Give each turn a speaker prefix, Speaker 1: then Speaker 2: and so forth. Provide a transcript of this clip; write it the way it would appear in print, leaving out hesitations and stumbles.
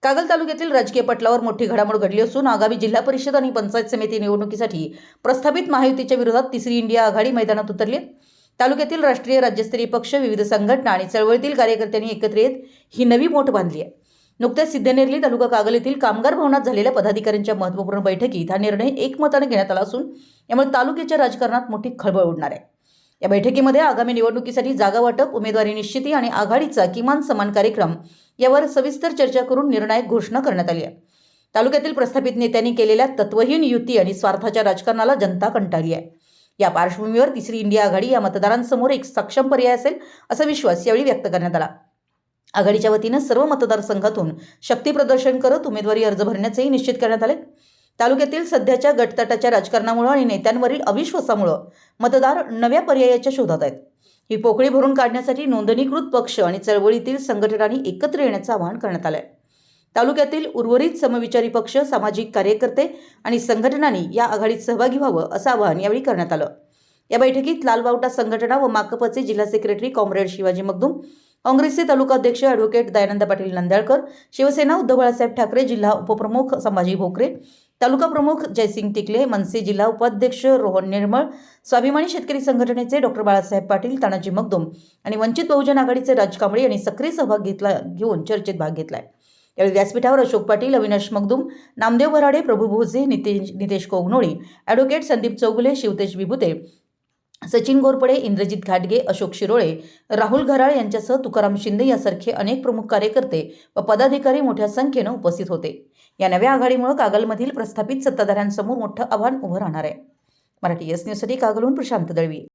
Speaker 1: कागल तालुक्यातील राजकीय पटलावर मोठी घडामोड घडली असून आगामी जिल्हा परिषद आणि पंचायत समिती निवडणुकीसाठी प्रस्थापित महायुतीच्या विरोधात तिसरी इंडिया आघाडी मैदानात उतरली. तालुक्यातील राष्ट्रीय राज्यस्तरीय पक्ष, विविध संघटना आणि चळवळीतील कार्यकर्त्यांनी एकत्र येत ही नवी मोठ बांधली आहे. नुकत्याच सिद्धनेरली तालुका कागल येथील कामगार भवनात झालेल्या पदाधिकाऱ्यांच्या महत्त्वपूर्ण बैठकीत हा निर्णय एकमताने घेण्यात आला असून यामुळे तालुक्याच्या राजकारणात मोठी खळबळ उडणार आहे. या बैठकीमध्ये आगामी निवडणुकीसाठी जागा वाटप, उमेदवारी निश्चिती आणि आघाडीचा किमान समान कार्यक्रम यावर सविस्तर चर्चा करून निर्णायक घोषणा करण्यात आली आहे. तालुक्यातील प्रस्थापित नेत्यांनी केलेल्या तत्वहीन युती आणि स्वार्थाच्या राजकारणाला जनता कंटाळली आहे. या पार्श्वभूमीवर तिसरी इंडिया आघाडी या मतदारांसमोर एक सक्षम पर्याय असेल असा विश्वास यावेळी व्यक्त करण्यात आला. आघाडीच्या वतीनं सर्व मतदारसंघातून शक्ती प्रदर्शन करत उमेदवारी अर्ज भरण्याचेही निश्चित करण्यात आले. तालुक्यातील सध्याच्या गटतटाच्या राजकारणामुळे आणि नेत्यांवरील अविश्वासामुळे मतदार नव्या पर्यायाच्या शोधात आहेत. ही पोकळी भरून काढण्यासाठी नोंदणीकृत पक्ष आणि चळवळीतील संघटनांनी एकत्र येण्याचं आवाहन करण्यात आलं आहे. तालुक्यातील उर्वरित समविचारी पक्ष, सामाजिक कार्यकर्ते आणि संघटनांनी या आघाडीत सहभागी व्हावं असं आवाहन यावेळी करण्यात आलं. या बैठकीत लालबावटा संघटना व माकपचे जिल्हा सेक्रेटरी कॉम्रेड शिवाजी मगदूम, काँग्रेसचे तालुका अध्यक्ष ॲडव्होकेट दयानंद पाटील नंद्याळकर, शिवसेना उद्धव बाळासाहेब ठाकरे जिल्हा उपप्रमुख संभाजी भोकरे, तालुका प्रमुख जयसिंग टिकले, मनसे जिल्हा उपाध्यक्ष रोहन निर्मळ, स्वाभिमानी शेतकरी संघटनेचे डॉक्टर बाळासाहेब पाटील, तानाजी मगदूम आणि वंचित बहुजन आघाडीचे राज कांबळे यांनी सक्रिय सहभाग घेऊन चर्चेत भाग घेतलाय. यावेळी व्यासपीठावर अशोक पाटील, अविनाश मगदूम, नामदेव भराडे, प्रभू भोजे, नितेश कोगनोळी, ॲडव्होकेट संदीप चौगुले, शिवतेज विभुते, सचिन घोरपडे, इंद्रजित घाटगे, अशोक शिरोळे, राहुल घराळ यांच्यासह तुकाराम शिंदे यासारखे अनेक प्रमुख कार्यकर्ते व पदाधिकारी मोठ्या संख्येनं उपस्थित होते. या नव्या आघाडीमुळे कागलमधील प्रस्थापित सत्ताधाऱ्यांसमोर मोठं आव्हान उभं राहणार आहे. मराठी एस न्यूजसाठी कागलहून प्रशांत दळवी.